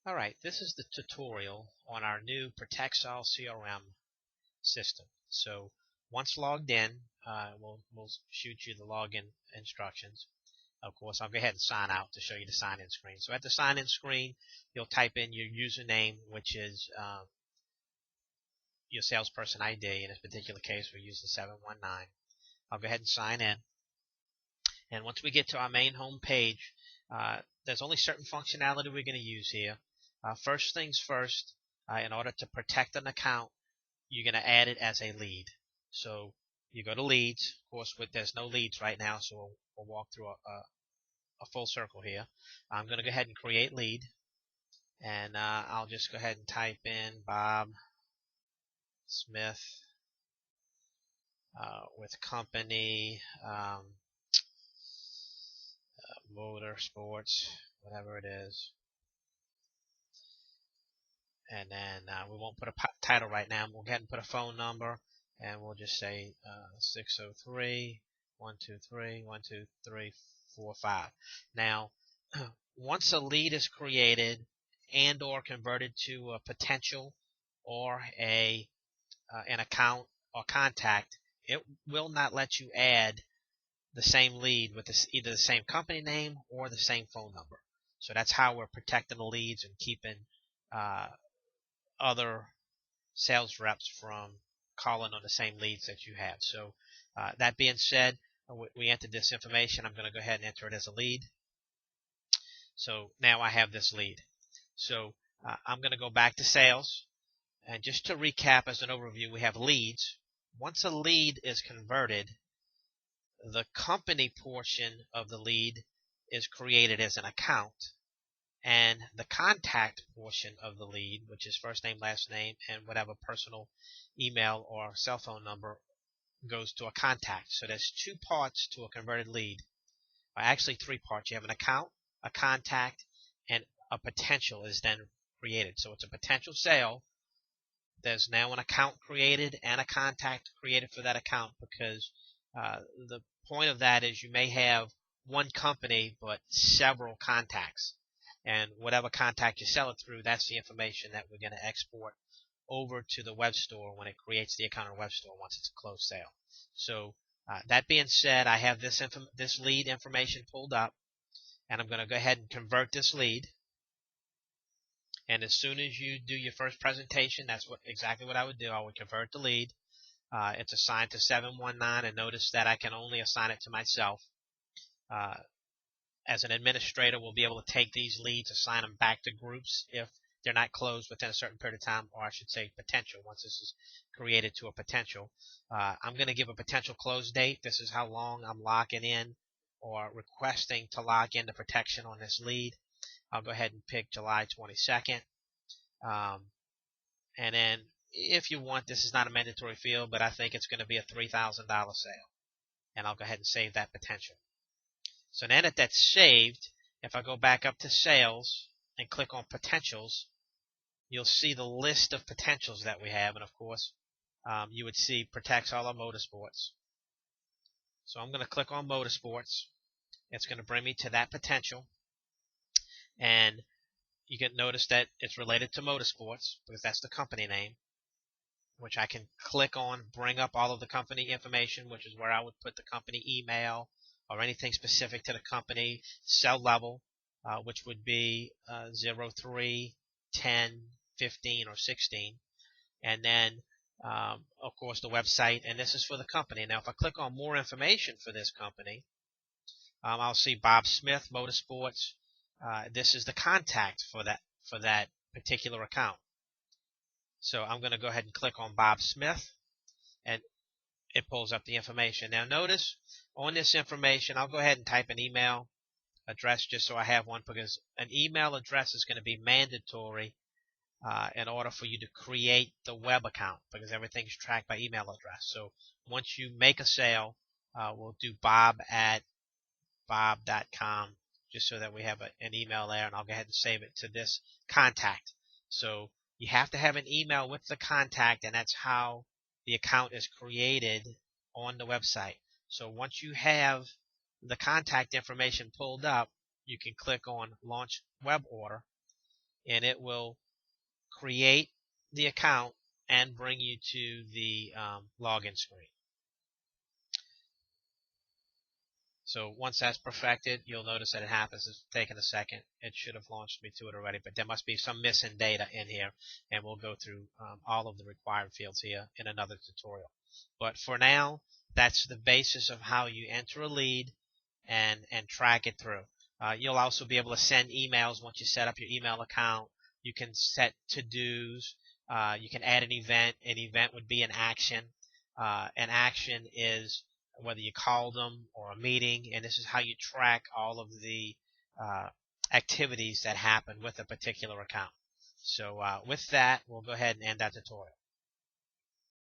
Alright, this is the tutorial on our new Protexall CRM system. So once logged in, we'll shoot you the login instructions. Of course, I'll go ahead and sign out to show you the sign-in screen. So at the sign-in screen, you'll type in your username, which is your salesperson ID. In this particular case, we're using 719. I'll go ahead and sign in. And once we get to our main home page, there's only certain functionality we're going to use here. First things first, in order to protect an account, you're going to add it as a lead. So you go to leads. Of course, there's no leads right now, so we'll walk through a full circle here. I'm going to go ahead and create lead, and I'll just go ahead and type in Bob Smith with company motorsports, whatever it is. And then we won't put a title right now. We'll go ahead and put a phone number, and we'll just say 603-123-12345. Now, once a lead is created and or converted to a potential or an account or contact, it will not let you add the same lead with either the same company name or the same phone number. So that's how we're protecting the leads and keeping other sales reps from calling on the same leads that you have. So that being said, we entered this information. I'm going to go ahead and enter it as a lead. So now I have this lead. So I'm going to go back to sales. And just to recap as an overview, we have leads. Once a lead is converted, the company portion of the lead is created as an account. And the contact portion of the lead, which is first name, last name, and whatever personal email or cell phone number, goes to a contact. So there's two parts to a converted lead. Or actually three parts. You have an account, a contact, and a potential is then created. So it's a potential sale. There's now an account created and a contact created for that account, because the point of that is you may have one company but several contacts. And whatever contact you sell it through, that's the information that we're going to export over to the web store when it creates the account on the web store once it's a closed sale. So that being said, I have this lead information pulled up, and I'm going to go ahead and convert this lead. And as soon as you do your first presentation, that's exactly what I would do. I would convert the lead. It's assigned to 719, and notice that I can only assign it to myself. As an administrator, we'll be able to take these leads, assign them back to groups if they're not closed within a certain period of time, or I should say potential, once this is created to a potential. I'm going to give a potential close date. This is how long I'm locking in or requesting to lock in the protection on this lead. I'll go ahead and pick July 22nd. And then if you want, this is not a mandatory field, but I think it's going to be a $3,000 sale. And I'll go ahead and save that potential. So now that that's saved, if I go back up to sales and click on potentials, you'll see the list of potentials that we have. And of course, you would see Protexall Motorsports. So I'm going to click on Motorsports. It's going to bring me to that potential. And you can notice that it's related to Motorsports because that's the company name, which I can click on, bring up all of the company information, which is where I would put the company email or anything specific to the company, cell level, which would be 0, 3, 10, 15, or 16. And then, of course, the website, and this is for the company. Now, if I click on more information for this company, I'll see Bob Smith Motorsports. This is the contact for that particular account. So I'm going to go ahead and click on Bob Smith, and it pulls up the information. Now notice on this information, I'll go ahead and type an email address just so I have one, because an email address is going to be mandatory in order for you to create the web account, because everything's tracked by email address. So once you make a sale, we'll do bob@bob.com just so that we have an email there, and I'll go ahead and save it to this contact. So you have to have an email with the contact, and that's how the account is created on the website. So once you have the contact information pulled up, you can click on Launch Web Order. and it will create the account and bring you to the login screen. So once that's perfected, you'll notice that it happens. It's taken a second. It should have launched me to it already, but there must be some missing data in here, and we'll go through all of the required fields here in another tutorial. But for now, that's the basis of how you enter a lead and track it through. You'll also be able to send emails once you set up your email account. You can set to-dos. You can add an event. An event would be an action. An action is whether you call them or a meeting, and this is how you track all of the activities that happen with a particular account. So with that, we'll go ahead and end that tutorial.